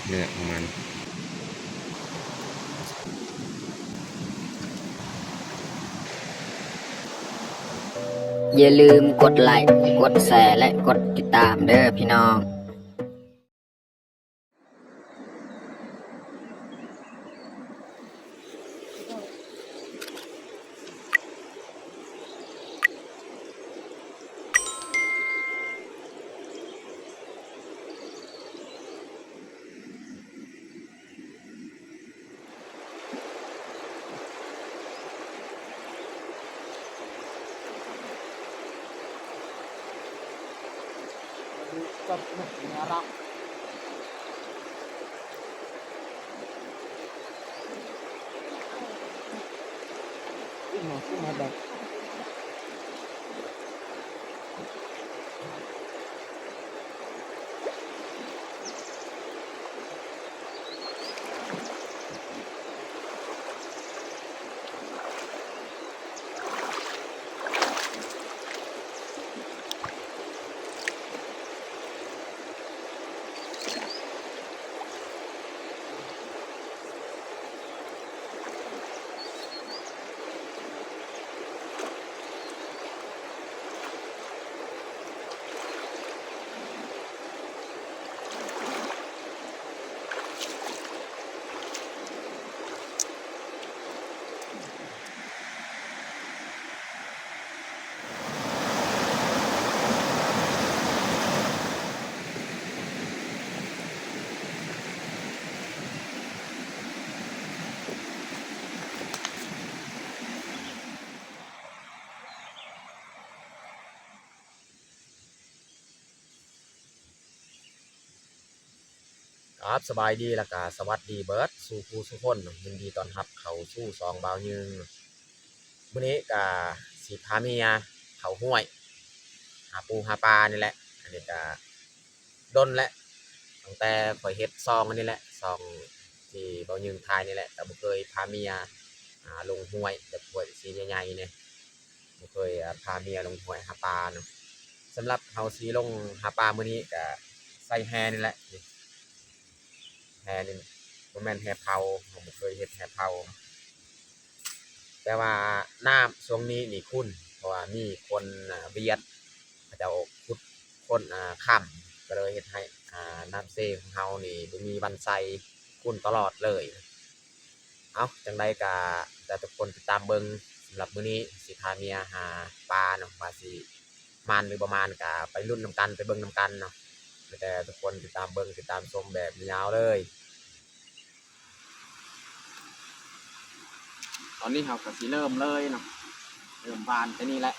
เนื้อของมันอย่าลืมกดไลค์กดแชร์และกดติดตามเด้อพี่น้องกับหนุ่มน่ารักขึ้นมาแบบครับสบายดีแล้วก็สวัสดีเบิร์ดสู่ผู้สุคนยินดีต้อนรับเข้าสู่ซองบ่าวยึงมื้อนี้ก็สิพาเมียเข้าห้วยหาปูหาปลานี่แหละอันนี้ก็ดนแหละตั้งแต่ข่อยเฮ็ดซองอันนี้แหละซองที่บ่าวยึงทายนี่แหละแต่บ่เคยพาเมียลงห้วยแบบห้วยสีใหญ่ๆเนี่ยบ่เคยพาเมียลงห้วยหาปลาเนาะสำหรับเฮาสิลงหาปลามื้อนี้ก็ใส่แฮนี่แหละแฮนี่บ่แม่นแฮเผาผมบ่เคยเฮ็ดแฮเผาแต่ว่าน้ำช่วงนี้นี่ขุ่นเพราะว่ามีคนเบียดเขาเจ้าขุดคนค้ำก็เลยเฮ็ดให้น้ำเซของเฮานี่บ่มีวันใส่ขุ่นตลอดเลยเอาจังไดก็แต่ทุกคนติดตามเบิ่งสำหรับมื้อนี้สิพาเมียหาปลาเนาะว่าสิมานหรือบ่มานก็ไปลุ้นนำกันไปเบิ่งนำกันเนาะแต่ทุกคนติดตามเบิ่งติดตามชมแบบยาวเลยตอนนี้เราก็สิเริ่มเลยเนาะเริ่มบานไปนี่แหละ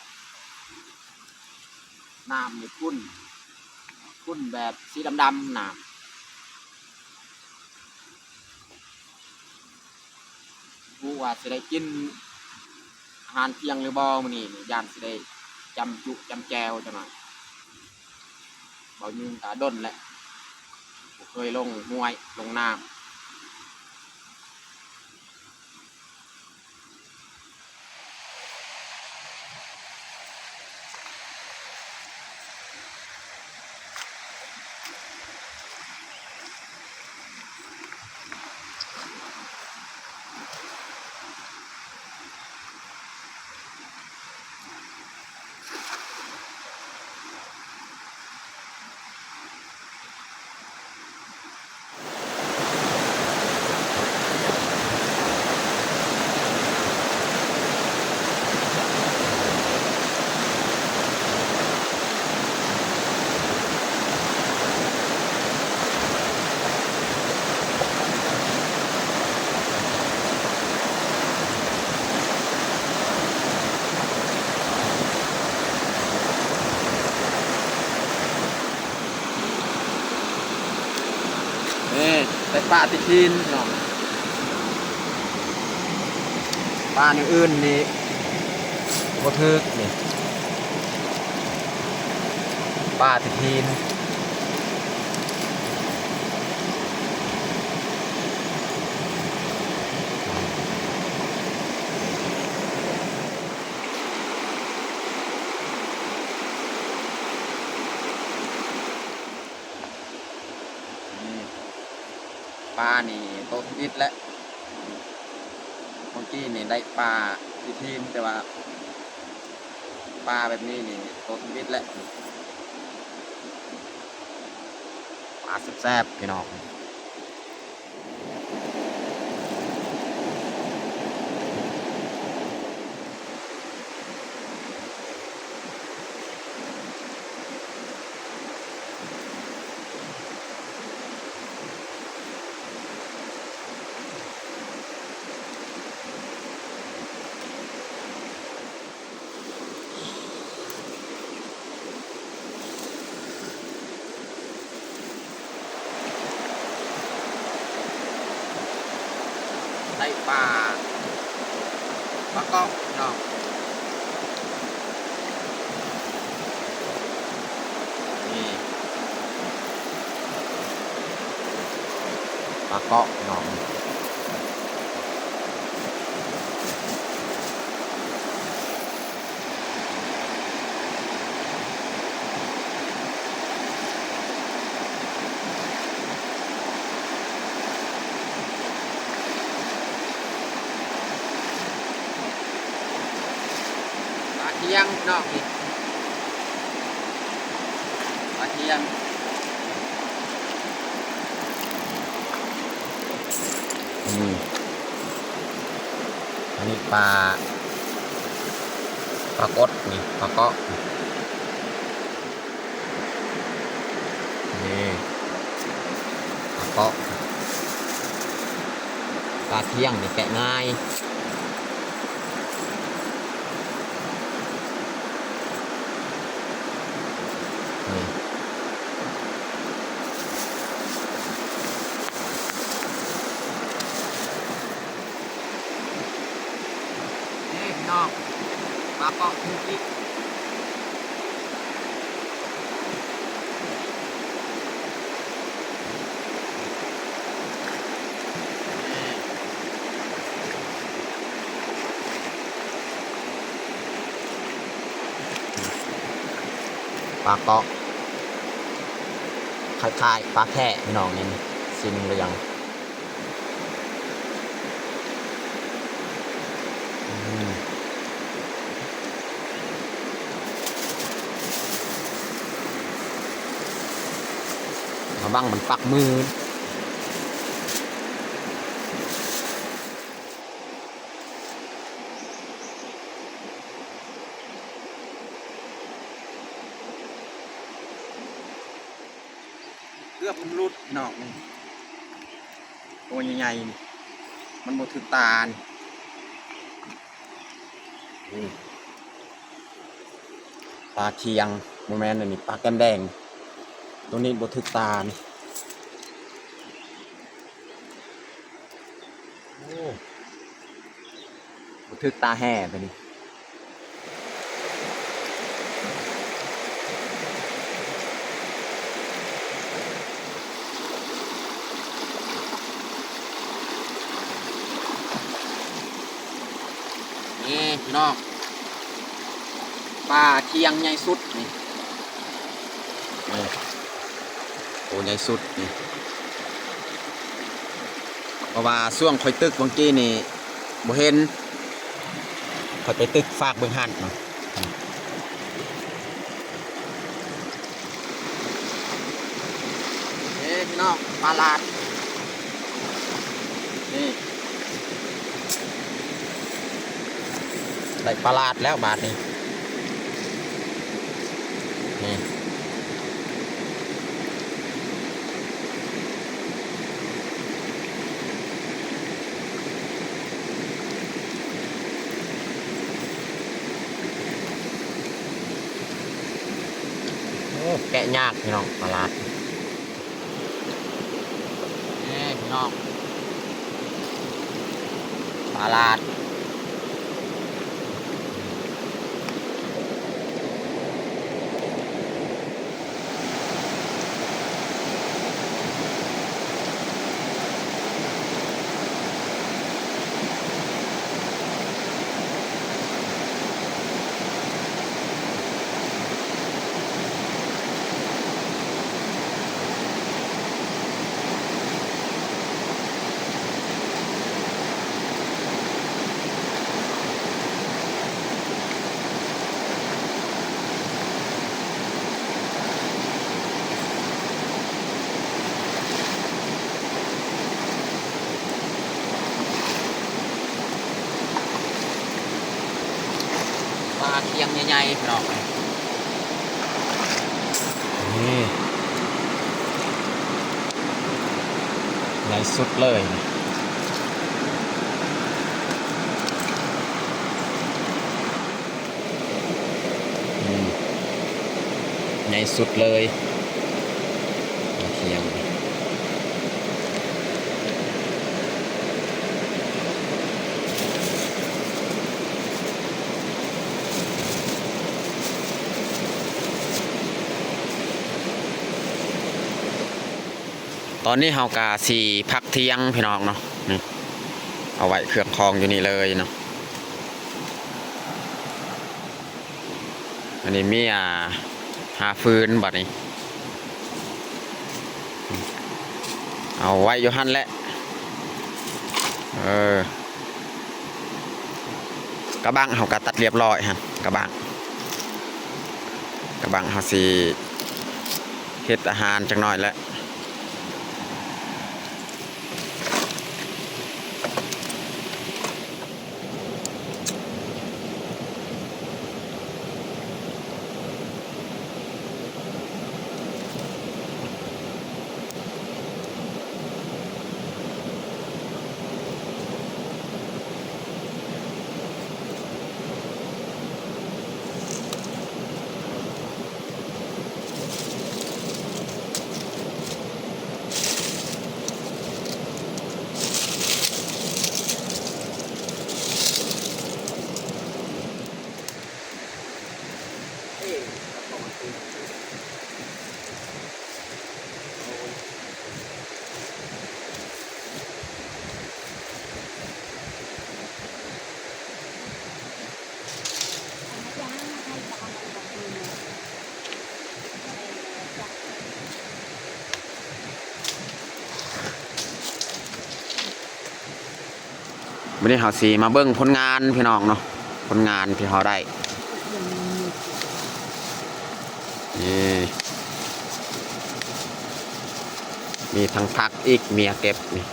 น้ำนี่ขุ่นแบบสีดำๆน้ำผู้ว่าสิได้กินอาหารเที่ยงหรือบ่มื้อนี้ย่านสิได้จำจุจำแจวจังหน่อยบ่ยืนตาดนแหละบ่เคยลงห้วยลงน้ำนี่แต่ปลาติชินเนาะปลาอย่างอื่นนี่บ่ถึกนี่ปลาติชิน ปลานี่โตทวิตและเมื่อกี้นี่ได้ปลาที่ทีมแต่ว่าปลาแบบนี้นี่โตทวิตและปลาแซ่บๆพี่น้องได้ปลาเกาะพี่น้องนี่ปลาเกาะพี่น้องปลาเทียงพี่น้องนี่ปลาเทียงอันนี้ปลากดนี่ปลาเกาะนี่ปลาเกาะปลาเทียงนี่แกะง่ายนี่พี่น้องปลาเกาะคุกกี้ปลาเกาะคล้ายๆปลาแค่พี่น้องนี่ซิมหรือยังมาบังมันปักมือเกือบมันรุดพี่น้องนี่ตัวใหญ่ๆมันหมดถึงตานี่ปลาเทียงโมแมนนี่ปลาแก้มแดงตัวนี้บดถึกตานี่โอ้บดถึกตาแห่ตัวนี้นี่พี่น้องปลาเทียงใหญ่สุดนี่โอ้ใหญ่สุดนี่เพราะว่าช่วงคอยตึกบางกี้นี่บ่เห็นคอยไปตึกฝากเบื้องหันเนาะนี่พี่น้องปลาลาดนี่ได้ปลาลาดแล้วบาทนี้นี่แกะยากพี่น้องปลาลาดนี่พี่น้องปลาลาด คียงใหญ่ๆพี่น้องนี่ใหญ่สุดเลยใหญ่สุดเลยเคียงตอนนี้เฮากาสีพักเที่ยงพี่น้องเนาะนี่เอาไว้เครื่องคองอยู่นี่เลยเนาะอันนี้มีหาฟืนบัดนี้เอาไว้อยู่หั่นแหละกระบังเฮาก็ตัดเรียบร้อยฮะกระบังเฮาสิเฮ็ดอาหารจักหน่อยแล้ววันนี้เฮาสิมาเบิ่งผลงานพี่น้องเนาะผลงานที่เฮาได้นี่มีทั้งพักอีกเมียเก็บนี่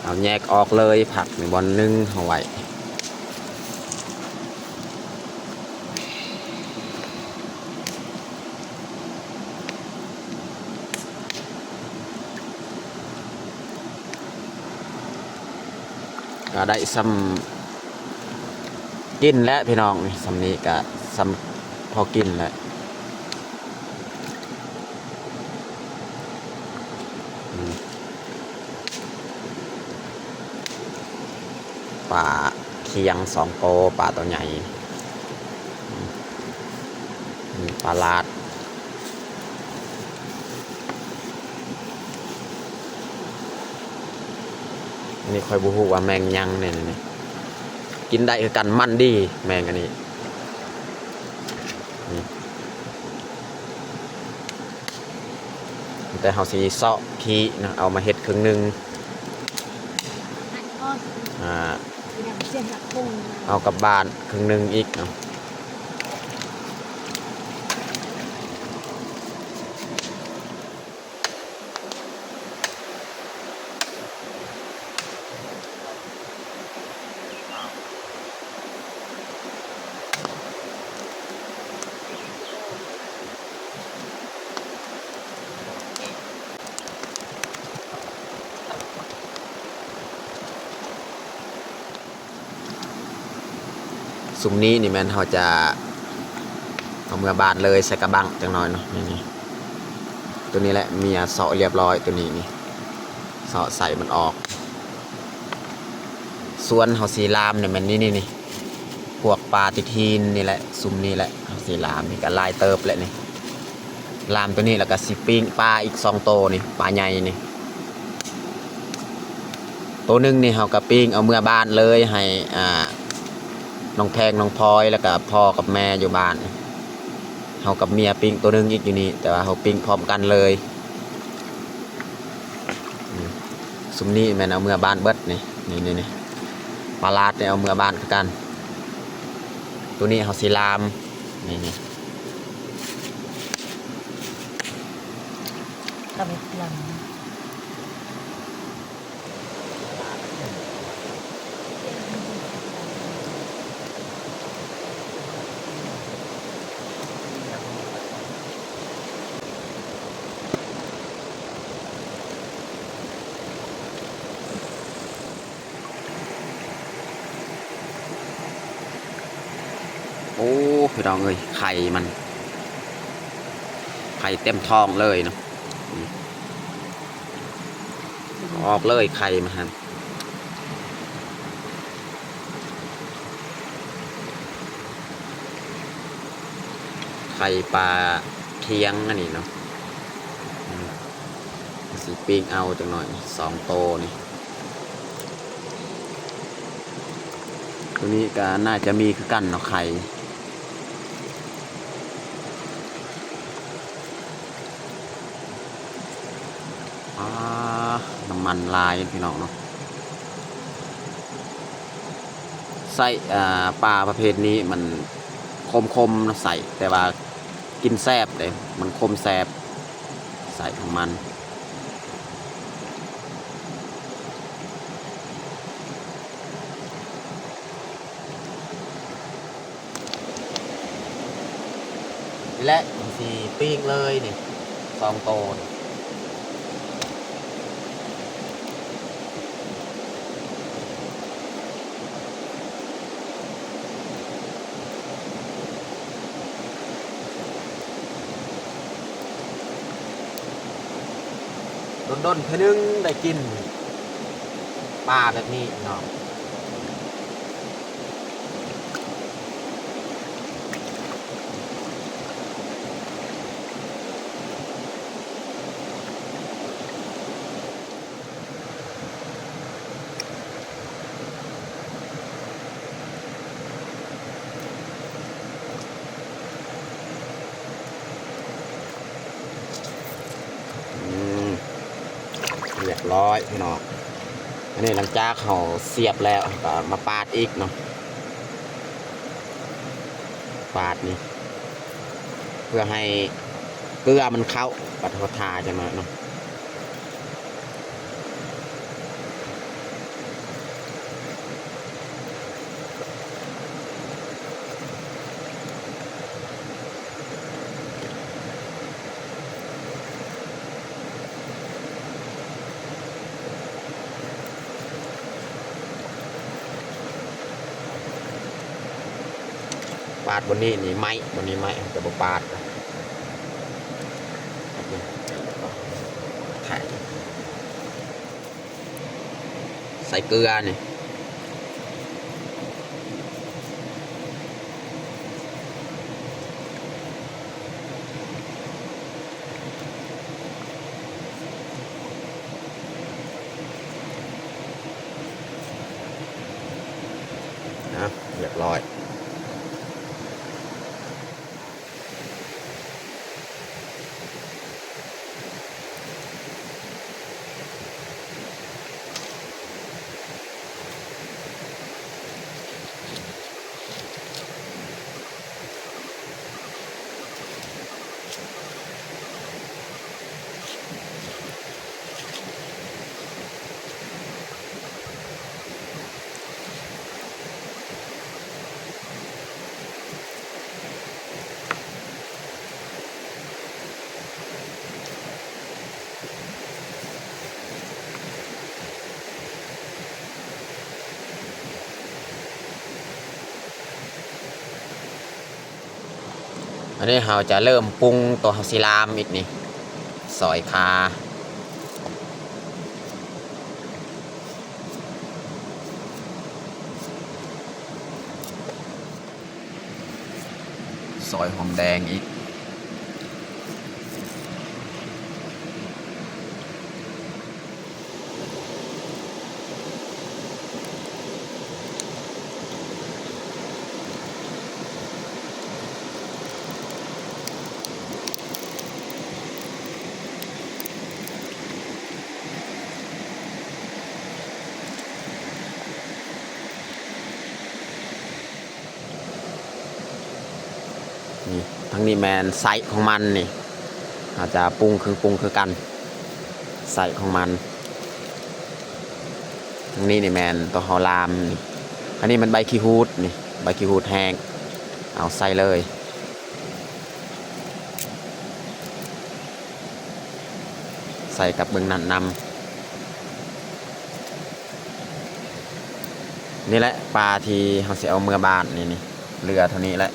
เอาแยกออกเลยผักในบอลนึงเอาไว้ก็ได้ซ้ำกินแล้วพี่น้องนี่ซ้ำนี้ก็ซ้ำพอกินแล้วปลาเคียง2 โตปลาตัวใหญ่ปลาลาดนี่คอยบูฮูว่าแมงยังเนี่ยกินได้คือกันมันดีแมงอันนี้แต่เฮาสิเซาะขี้นะเอามาเฮ็ดครึ่งนึงเอากลับบ้านครึ่งนึงอีกเนาะสุ่มนี้นี่แม่นเขาจะเอาเมื่อบานเลยใส่กระบังจังหน่อยเนาะนี่ตัวนี้แหละเมียเสาะเรียบร้อยตัวนี้นี่เสาะใส่มันออกส่วนเขาสีลามเนี่ยมันนี่พวกปลาติทีนนี่แหละสุ่มนี่แหละเขาสีลามนี่ก็ลายเติบแหละนี่ลามตัวนี้แล้วก็สิปิ้งปลาอีก2 โตนี่ปลาใหญ่นี่ตัวนึงนี่เขาก็ปิ้งเอาเมื่อบ้านเลยให้น้องแพงน้องพลอยแล้วก็พ่อกับแม่อยู่บ้านเขากับเมียปิ้งตัวนึงอีกอยู่นี่แต่ว่าเขาปิ้งพร้อมกันเลยซุ้มนี้แม่นเอาเมื่อบ้านเบิดนี่ปลาลาดเนี่ยเอาเมื่อบ้านคือกันตัวนี้เขาสีลามนี่กระเบ็ดหลัง โอ้พี่น้องเอ้ยไข่มันไข่เต็มท้องเลยเนาะออกเลยไข่มันฮะไข่ปลาเคียงอันนี้เนาะสีปิ้งเอาจังหน่อย2 โตนี่ตัวนี้ก็น่าจะมีคือกันเนาะไข่น้ำมันลายพี่น้องเนาะใส่ปลาประเภทนี้มันคมๆเนาะใส่แต่ว่ากินแซบเลยมันคมแซบใส่ของมันและสีปิ้งเลยนี่2 โตนี่ดนๆเพื่อนึงได้กินปลาแบบนี้เนาะเรียบร้อยพี่น้องอันนี้หลังจากเขาเสียบแล้วก็มาปาดอีกเนาะปาดนี่เพื่อให้เกลือมันเข้าปัดเขาทาจะมาเนาะปาดบนนี้นี่ไม้บนนี้ไม้จะบปาดถ่ายใส่เกลือนี่นะเรียบร้อยอันนี้เราจะเริ่มปรุงตัวฮัสิลามอีกนี่ซอยคาซอยหอมแดงอีกนี่ทั้งนี้แมนไซส์ของมันนี่อาจจะปรุงคือกันไซส์ของมันทั้งนี้นี่แมนตัวฮอลลามนี่อันนี้มันใบขี้ฮูดนี่ใบขี้ฮูดแห้งเอาใส่เลยใส่กับเบื้องนั้นนำนี่แหละปลาที่เขาเสียเอาเมื่อบานนี่เรือเท่านี้แหละ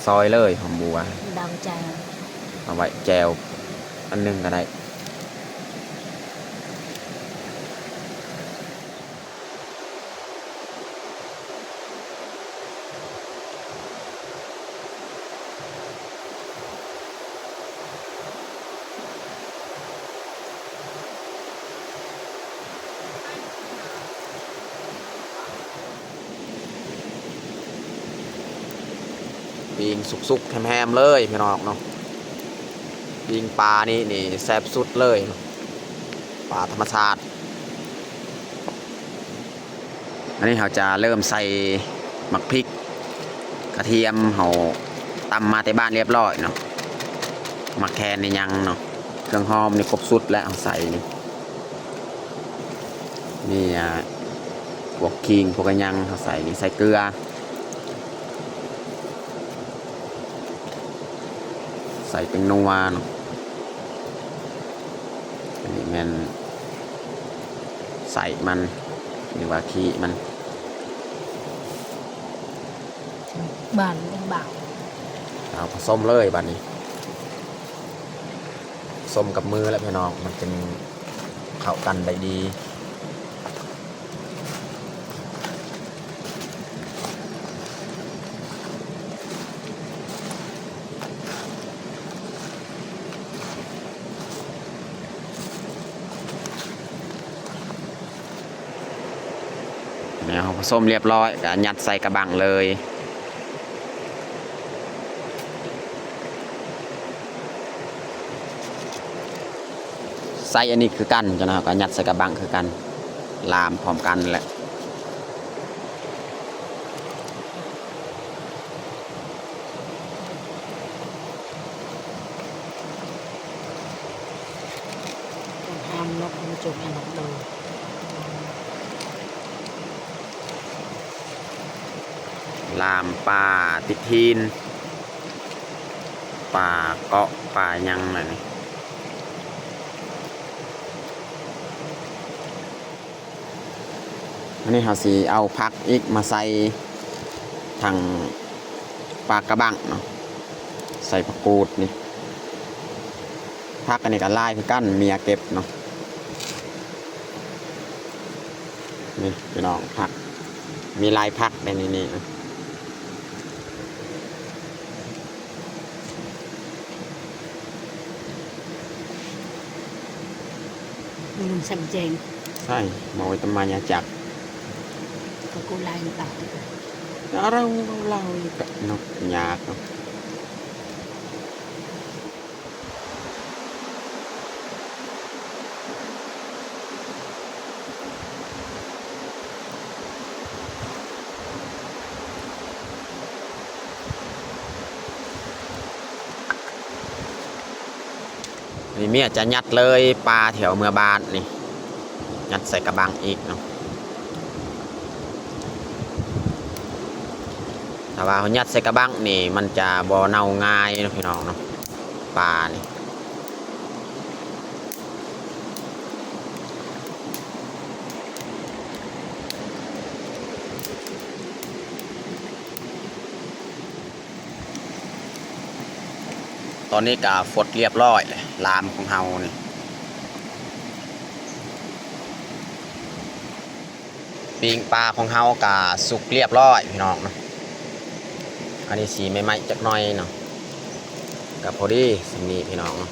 ซอยเลยหอมบัว ดองใจ เอาไว้แจวอันหนึงก็ได้ปิงสุกๆแฮมๆเลยพี่น้องเนาะปิงปลานี่แซ่บสุดเลยเนาะปลาธรรมชาติอันนี้เราจะเริ่มใส่หมักพริกกระเทียมเราตำมาแต่บ้านเรียบร้อยเนาะหมักแคนนี่ยังเนาะเครื่องหอมนี่ครบสุดแล้วเอาใส่นี่พวกขิงพวกกระยังเอาใส่นี่ใส่เกลือใส่เป็นนัวเนาะอันนี้มันใส่มันหรือว่าขี้มันบานยังบาง เอาผสมเลยบัดนี้ผสมกับมือแล้วพี่น้องมันจะเข้ากันได้ดีเนี่ยผสมเรียบร้อยก็ยัดใส่กระบังเลยใส่อันนี้คือกันจ้ะนะครับก็ยัดใส่กระบังคือกันลามพร้อมกันแหละห้ามนกมันจุกอันนั้นเลย ลามปลาติดทีนปลาเกาะปลายังอะไรนี่อันนี้เขาสีเอาพักอีกมาใส่ทางปลากระบังเนาะใส่ผักกูดนี่พักอันนี้ก็ไล่คือกั้นเมียเก็บเนาะนี่พี่น้องพักมีลายพักในนี่นะมันสัมเจง ใช่มาไว้ตำมายาจัก ก็กูไล่ต่อ เรากับนกยากเนาะนี่เมียจะยัดเลยปลาแถวเมืองบ้านนี่ยัดใส่กระบังอีกเนาะถ้าว่าเขายัดใส่กระบังนี่มันจะบ่เน่าง่ายเนาะพี่น้องเนาะปลานี่ตอนนี้ก็ฟดเรียบร้อยเลยลามของเฮานี่ปิ้งปลาของเฮาก็สุกเรียบร้อยพี่น้องเนาะอันนี้สีใหม่ๆจักหน่อยเนาะกับพอดีสำนีพี่น้องเนาะ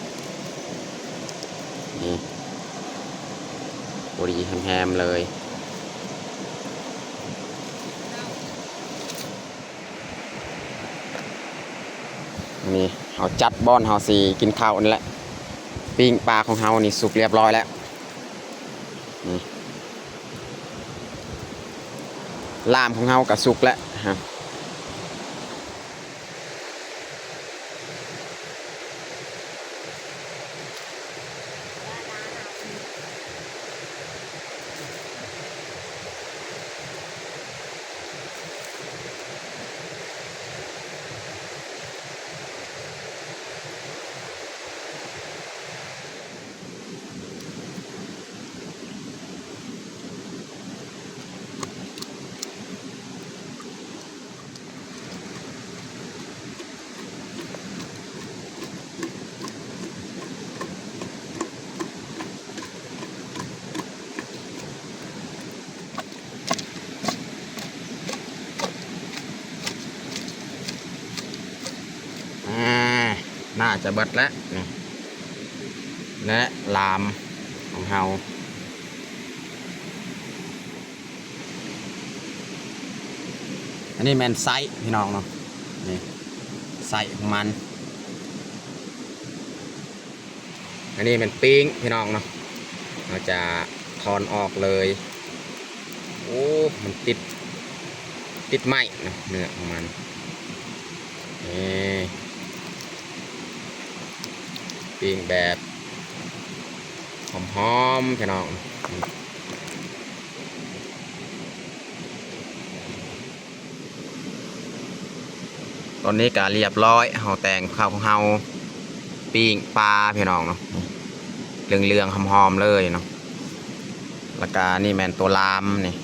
นี่พอดีแฮมๆเลยนี่เขาจัดบ้อนเฮาสีกินข้าวนี่แหละปิ้งปลาของเฮานี่สุกเรียบร้อยแล้วนี่ลามของเฮาก็สุกแล้วฮะ น่าจะเบิดแล้วนี่และลามของเฮาอันนี้แมนไซส์พี่น้องเนาะนี่ไซส์ของมันอันนี้เป็นปิ้งพี่น้องเนาะเราจะถอนออกเลยโอ้มันติดไหมนะเนื้อของมันนี่ปิ้งแบบหอมๆพี่น้องตอนนี้ก็เรียบร้อยเฮาแต่งข้าวของเฮาปิ้งปลาพี่น้องเนาะเรื่องๆหอมๆเลยเนาะแล้วก็นี่แมนตัวลามนี่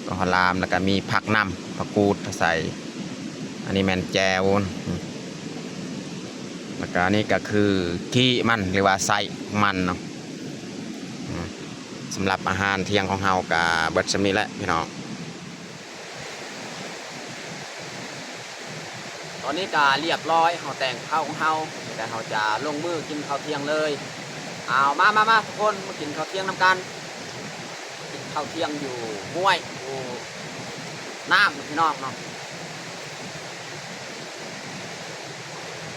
ตัวลามแล้วก็มีผักน้ำผักกูดใส่อันนี้แมนแจวแล้วก็นี่ก็คือขี้มันหรือว่าไส้มันเนาะสำหรับอาหารเที่ยงของเฮากับเบิดสมีแล้วพี่น้องตอนนี้ก็เรียบร้อยเฮาแต่งข้าวของเฮาแต่เฮาจะลงมือกินข้าวเที่ยงเลยเอามาทุกคนมากินข้าวเที่ยงน้ำกันกินข้าวเที่ยงอยู่ห้วยอยู่น้ำพี่น้องเนาะ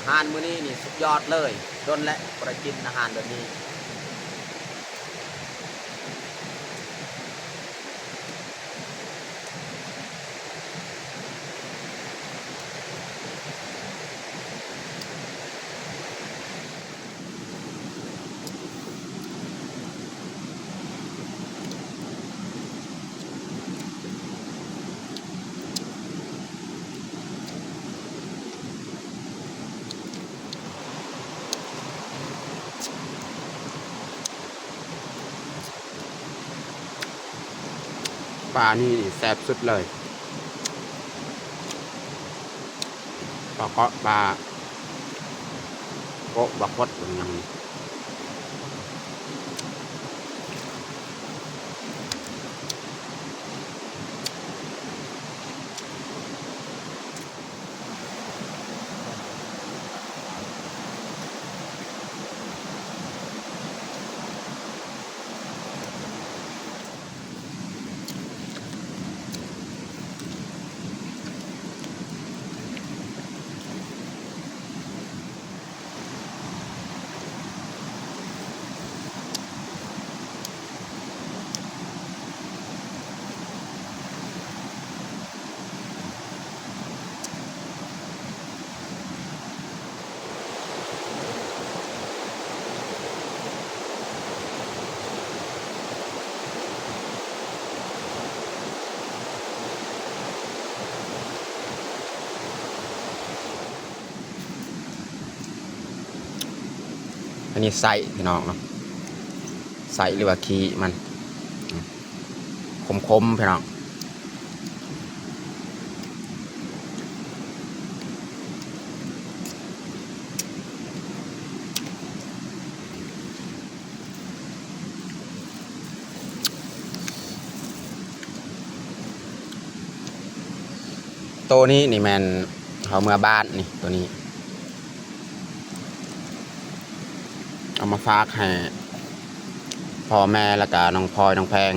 อาหารมื้อนี้นี่สุดยอดเลยโดนและประกินอาหารแบบนี้ปลานี่แซ่บสุดเลยปลาเกาะปลาโกะบักพดอย่างนี้อันนี้ใส่พี่น้องเนาะใส่หรือว่าขี้มันคมๆพี่น้องตัวนี้นี่แมนเขาเมื่อบ้านนี่ตัวนี้เอามาฝากให้พ่อแม่แล้วก็น้องพลอยน้องแพง